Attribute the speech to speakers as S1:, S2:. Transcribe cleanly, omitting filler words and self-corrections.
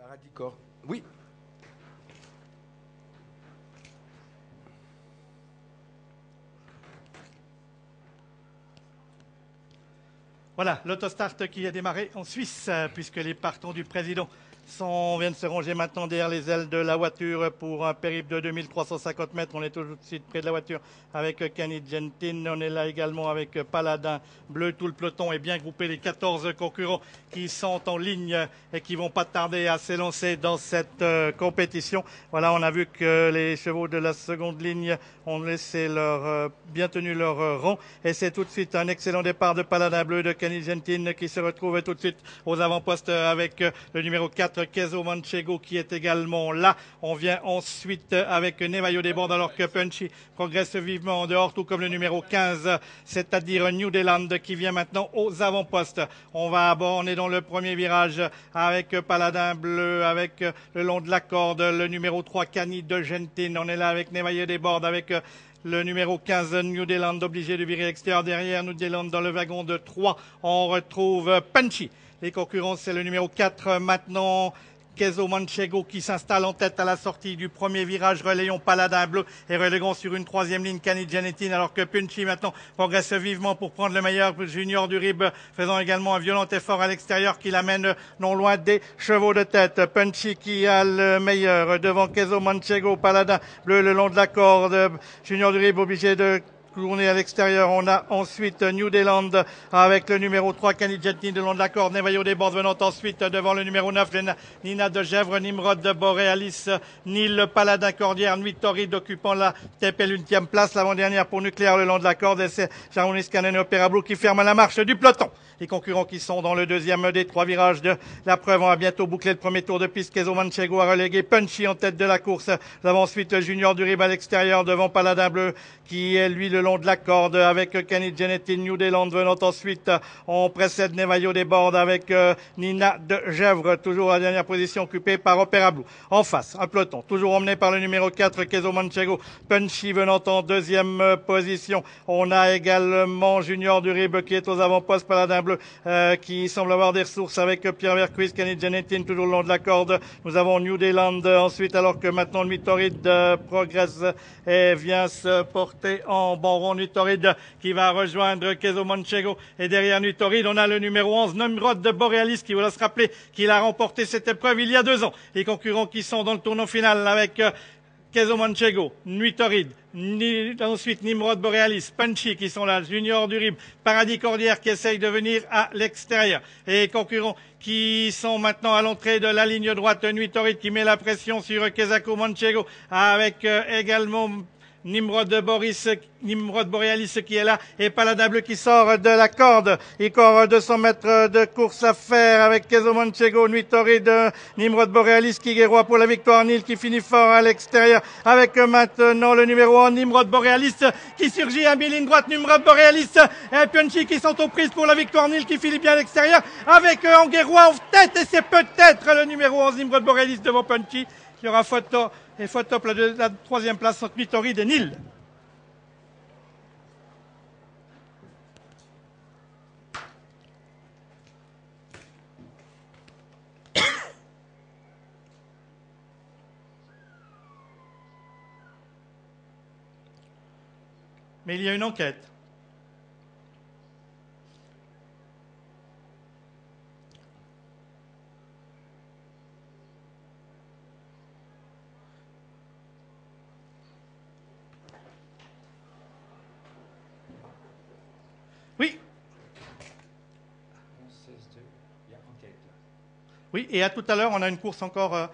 S1: Paradis-Corps. Oui.
S2: Voilà, l'autostart qui a démarré en Suisse, puisque les partants du président viennent se ranger maintenant derrière les ailes de la voiture pour un périple de 2350 mètres. On est tout de suite près de la voiture avec Kenny Gentin. On est là également avec Paladin Bleu. Tout le peloton est bien groupé, les 14 concurrents qui sont en ligne et qui vont pas tarder à s'élancer dans cette compétition. Voilà, on a vu que les chevaux de la seconde ligne ont laissé bien tenu leur rang. Et c'est tout de suite un excellent départ de Paladin Bleu de Kenny Gentin qui se retrouve tout de suite aux avant-postes avec le numéro 4, Kezo Manchego, qui est également là. On vient ensuite avec Nevayo des bords alors que Punchy progresse vivement en dehors, tout comme le numéro 15, c'est-à-dire New Zealand, qui vient maintenant aux avant-postes. On est dans le premier virage avec Paladin Bleu, avec le long de la corde, le numéro 3, Kenny de Gentin. On est là avec Nevayo des bords, avec le numéro 15, New Zealand, obligé de virer l'extérieur derrière. New Zealand dans le wagon de 3. On retrouve Punchy. Les concurrents, c'est le numéro 4 maintenant, Kezo Manchego, qui s'installe en tête à la sortie du premier virage, relayons Paladin Bleu et relayons sur une troisième ligne Kenny Gentin, alors que Punchy maintenant progresse vivement pour prendre le meilleur. Junior du Rib faisant également un violent effort à l'extérieur qui l'amène non loin des chevaux de tête. Punchy qui a le meilleur devant Kezo Manchego, Paladin Bleu le long de la corde. Junior du Rib obligé de tourner à l'extérieur. On a ensuite New Zealand avec le numéro 3, Kenny Gentin de long de la corde. Nevayo des bords venant ensuite devant le numéro 9, Nina de Gèvres, Nimrod de Borealis, Nil Paladin Cordière, Nuit Torride occupant la TP1e place. L'avant-dernière pour Nucléaire le long de la corde. Et c'est Jarounis Canen et Opéra Blue qui ferment la marche du peloton. Les concurrents qui sont dans le deuxième des 3 virages de la preuve. On va bientôt boucler le premier tour de piste. Kezo Manchego a relégué Punchy en tête de la course. Nous avons ensuite le Junior du Rib à l'extérieur devant Paladin Bleu qui est lui le long de la corde avec Kenny Gentin. New Zealand venant ensuite. On précède Nevayo des bords avec Nina de Gèvres, toujours à la dernière position occupée par Opéra Blue. En face, un peloton toujours emmené par le numéro 4, Kezo Manchego. Punchy venant en deuxième position. On a également Junior du Rib qui est aux avant-postes, Paladin Bleu qui semble avoir des ressources avec Pierre Vercuis, Kenny Gentin toujours le long de la corde. Nous avons New Zealand ensuite, alors que maintenant Nuit Torride progresse et vient se porter en bon rond. Nuit Torride qui va rejoindre Kezo Manchego. Et derrière Nuit Torride, on a le numéro 11, Nimrod de Borealis, qui va se rappeler qu'il a remporté cette épreuve il y a 2 ans. Les concurrents qui sont dans le tournoi final avec Kezo Manchego, Nuit Torride, ensuite Nimrod Borealis, Punchy qui sont là, Junior du Rib, Paradis Cordière qui essaye de venir à l'extérieur. Et les concurrents qui sont maintenant à l'entrée de la ligne droite, Nuit Torride qui met la pression sur Kezo Manchego avec également Nimrod Borealis qui est là et Paladin Bleu qui sort de la corde. Encore 200 mètres de course à faire avec Kezo Manchego, Nuit Torride, Nimrod Borealis qui guéroie pour la victoire. Nil qui finit fort à l'extérieur avec maintenant le numéro 1, Nimrod Borealis qui surgit à mi-ligne droite. Nimrod Borealis et Punchy qui sont aux prises pour la victoire. Nil qui finit bien à l'extérieur avec Anguerrois en tête et c'est peut-être le numéro 11, Nimrod Borealis devant Punchy. Il y aura photo la troisième place entre Nuit Torride et Nil. Mais il y a une enquête. Oui. Oui, et à tout à l'heure, on a une course encore